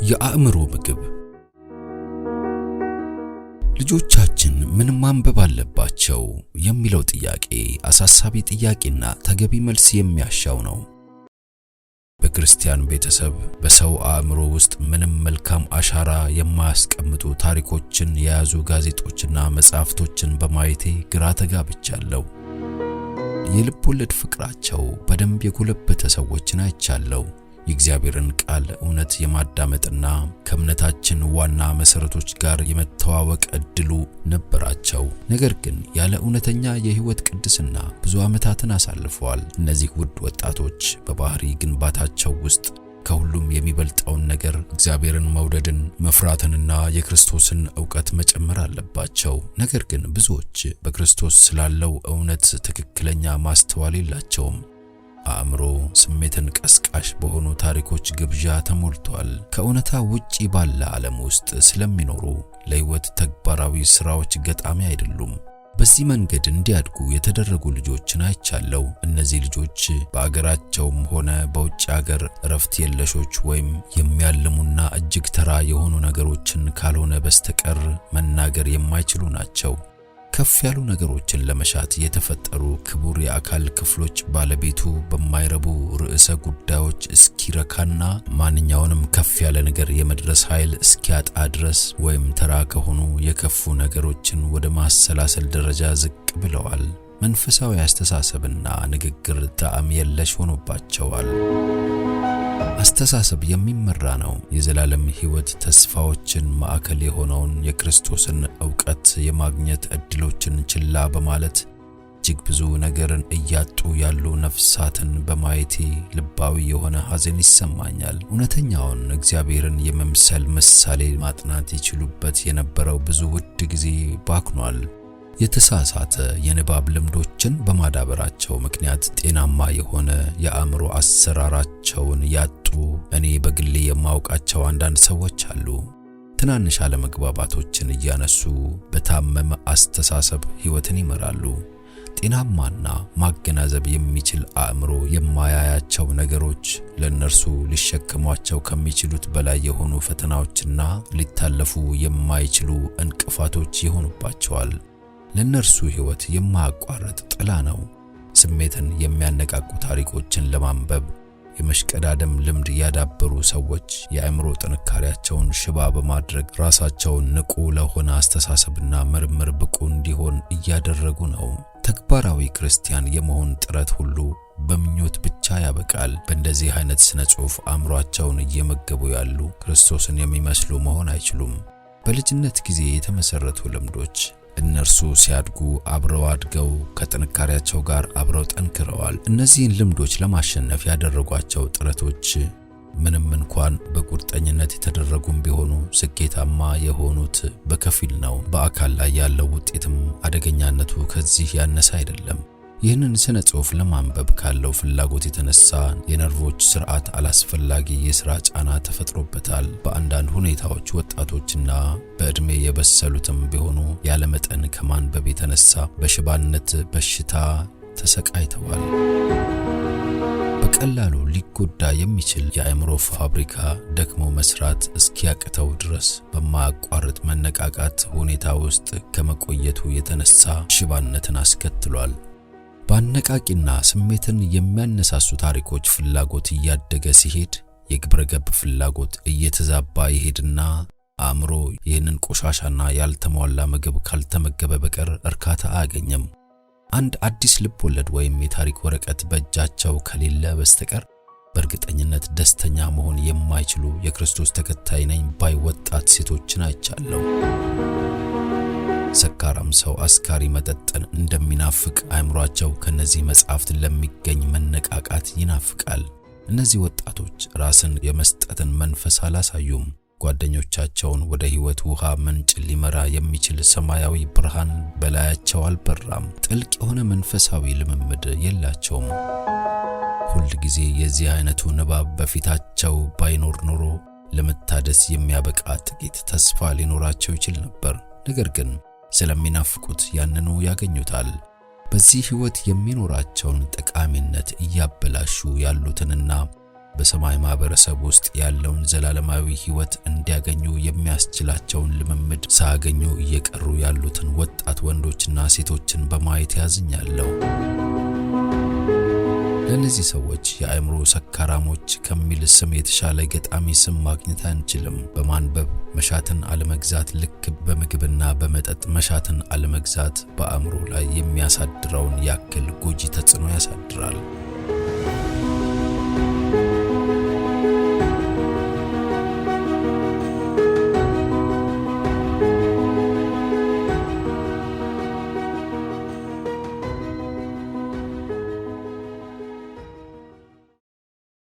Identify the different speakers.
Speaker 1: የአእምሮ ምግብ ልጆቻችን ምን ማንበብ አለባቸው የሚለው ጥያቄ አሳሳቢ ጥያቄና ተገቢ መልስ የሚያሻው ነው። በክርስቲያን ቤተሰብ በሰው አእምሮ ውስጥ ምንም መልካም አሻራ የማያስቀምጡ ታሪኮችን የያዙ ጋዜጦችና መጻሕፍቶችን በማየቴ ግራ ተጋብቻለሁ። የልብ ወለድ ፍቅራቸው በደንብ የጎለበተ ሰዎችን አይቻለሁ። የእግዚአብሔርን ቃል እውነት የማዳመጥና ከእምነታችን ዋና መሰረቶች ጋር የመተዋወቅ እድሉ ነበራቸው። ነገር ግን ያለ እውነተኛ የህይወት ቅድስና ብዙ ዓመታትን አሳልፈዋል። እነዚህ ውድ ወጣቶች በባህሪ ግንባታቸው ውስጥ ከሁሉም የሚበልጠውን ነገር እግዚአብሔርን መውደድን፣ መፍራትንና የክርስቶስን ዕውቀት መጨመር አለባቸው። ነገር ግን ብዙዎች በክርስቶስ ስላለው እውነት ትክክለኛ ማስተዋል የላቸውም። አእምሮ ስሜትን ቀስቃሽ በሆኑ ታሪኮች ግብዣ ተሞልቷል። ከእውነታ ውጪ ባለ ዓለም ውስጥ ስለሚኖሩ ለህይወት ተግባራዊ ስራዎች ገጣሚ አይደሉም። በዚህ መንገድ እንዲያድጉ የተደረጉ ልጆችን አይቻለው። እነዚህ ልጆች በአገራቸውም ሆነ በውጭ ሀገር እረፍት የለሾች ወይም የሚያልሙና እጅግ ተራ የሆኑ ነገሮችን ካልሆነ በስተቀር መናገር የማይችሉ ናቸው። ከፍ ያሉ ነገሮችን ለመሻት የተፈጠሩ ክቡር የአካል ክፍሎች ባለቤቱ በማይረቡ ርዕሰ ጉዳዮች እስኪረካና ማንኛውንም ከፍ ያለ ነገር የመድረስ ኃይል እስኪያጣ ድረስ ወይም ተራ ከሆኑ የከፉ ነገሮችን ወደ ማሰላሰል ደረጃ ዝቅ ብለዋል። መንፈሳዊ አስተሳሰብና ንግግር ጣዕም የለሽ ሆኖባቸዋል። አስተሳሰብ የሚመራ ነው። የዘላለም ህይወት ተስፋዎችን ማዕከል የሆነውን የክርስቶስን ዕውቀት የማግኘት እድሎችን ችላ በማለት እጅግ ብዙ ነገርን እያጡ ያሉ ነፍሳትን በማየቴ ልባዊ የሆነ ሐዘን ይሰማኛል። እውነተኛውን እግዚአብሔርን የመምሰል ምሳሌ ማጥናት ይችሉበት የነበረው ብዙ ውድ ጊዜ ባክኗል። የተሳሳተ የንባብ ልምዶችን በማዳበራቸው ምክንያት ጤናማ የሆነ የአእምሮ አሰራራቸውን ያጡ እኔ በግሌ የማውቃቸው አንዳንድ ሰዎች አሉ። ትናንሽ አለመግባባቶችን እያነሱ በታመመ አስተሳሰብ ህይወትን ይመራሉ። ጤናማና ማገናዘብ የሚችል አእምሮ የማያያቸው ነገሮች ለነርሱ ሊሸከሟቸው ከሚችሉት በላይ የሆኑ ፈተናዎችና ሊታለፉ የማይችሉ እንቅፋቶች ይሆኑባቸዋል። ለነርሱ ህይወት የማያቋርጥ ጥላ ነው። ስሜትን የሚያነቃቁ ታሪኮችን ለማንበብ የመሽቀዳደም ልምድ ያዳበሩ ሰዎች የአእምሮ ጥንካሬያቸውን ሽባ በማድረግ ራሳቸውን ንቁ ለሆነ አስተሳሰብና ምርምር ብቁ እንዲሆን እያደረጉ ነው። ተግባራዊ ክርስቲያን የመሆን ጥረት ሁሉ በምኞት ብቻ ያበቃል። በእንደዚህ አይነት ስነ ጽሑፍ አእምሮአቸውን እየመገቡ ያሉ ክርስቶስን የሚመስሉ መሆን አይችሉም። በልጅነት ጊዜ የተመሰረቱ ልምዶች እነርሱ ሲያድጉ አብረው አድገው ከጥንካሬያቸው ጋር አብረው ጠንክረዋል። እነዚህን ልምዶች ለማሸነፍ ያደረጓቸው ጥረቶች ምንም እንኳን በቁርጠኝነት የተደረጉም ቢሆኑ ስኬታማ የሆኑት በከፊል ነው። በአካል ላይ ያለው ውጤትም አደገኛነቱ ከዚህ ያነሰ አይደለም። ይህንን ስነ ጽሑፍ ለማንበብ ካለው ፍላጎት የተነሳ የነርቮች ስርዓት አላስፈላጊ የሥራ ጫና ተፈጥሮበታል። በአንዳንድ ሁኔታዎች ወጣቶችና በዕድሜ የበሰሉትም ቢሆኑ ያለመጠን ከማንበብ የተነሳ በሽባነት በሽታ ተሰቃይተዋል። በቀላሉ ሊጎዳ የሚችል የአእምሮ ፋብሪካ ደክሞ መስራት እስኪያቅተው ድረስ በማያቋርጥ መነቃቃት ሁኔታ ውስጥ ከመቆየቱ የተነሳ ሽባነትን አስከትሏል። በአነቃቂና ስሜትን የሚያነሳሱ ታሪኮች ፍላጎት እያደገ ሲሄድ የግብረገብ ፍላጎት እየተዛባ ይሄድና አእምሮ ይህንን ቆሻሻና ያልተሟላ ምግብ ካልተመገበ በቀር እርካታ አያገኝም። አንድ አዲስ ልብ ወለድ ወይም የታሪክ ወረቀት በእጃቸው ከሌለ በስተቀር በእርግጠኝነት ደስተኛ መሆን የማይችሉ የክርስቶስ ተከታይ ነኝ ባይ ወጣት ሴቶችን አይቻለሁ። ሰካራም ሰው አስካሪ መጠጥን እንደሚናፍቅ አእምሮአቸው ከነዚህ መጻሕፍት ለሚገኝ መነቃቃት ይናፍቃል። እነዚህ ወጣቶች ራስን የመስጠትን መንፈስ አላሳዩም። ጓደኞቻቸውን ወደ ህይወት ውሃ ምንጭ ሊመራ የሚችል ሰማያዊ ብርሃን በላያቸው አልበራም። ጥልቅ የሆነ መንፈሳዊ ልምምድ የላቸውም። ሁል ጊዜ የዚህ አይነቱ ንባብ በፊታቸው ባይኖር ኖሮ ለመታደስ የሚያበቃ ጥቂት ተስፋ ሊኖራቸው ይችል ነበር። ነገር ግን ስለሚናፍቁት ያንኑ ያገኙታል። በዚህ ህይወት የሚኖራቸውን ጠቃሚነት እያበላሹ ያሉትንና በሰማይ ማህበረሰብ ውስጥ ያለውን ዘላለማዊ ሕይወት እንዲያገኙ የሚያስችላቸውን ልምምድ ሳያገኙ እየቀሩ ያሉትን ወጣት ወንዶችና ሴቶችን በማየት ያዝኛለሁ። ለነዚህ ሰዎች የአእምሮ ሰካራሞች ከሚል ስም የተሻለ ገጣሚ ስም ማግኘት አንችልም። በማንበብ መሻትን አለመግዛት ልክ በምግብና በመጠጥ መሻትን አለመግዛት በአእምሮ ላይ የሚያሳድረውን ያክል ጎጂ ተጽዕኖ ያሳድራል።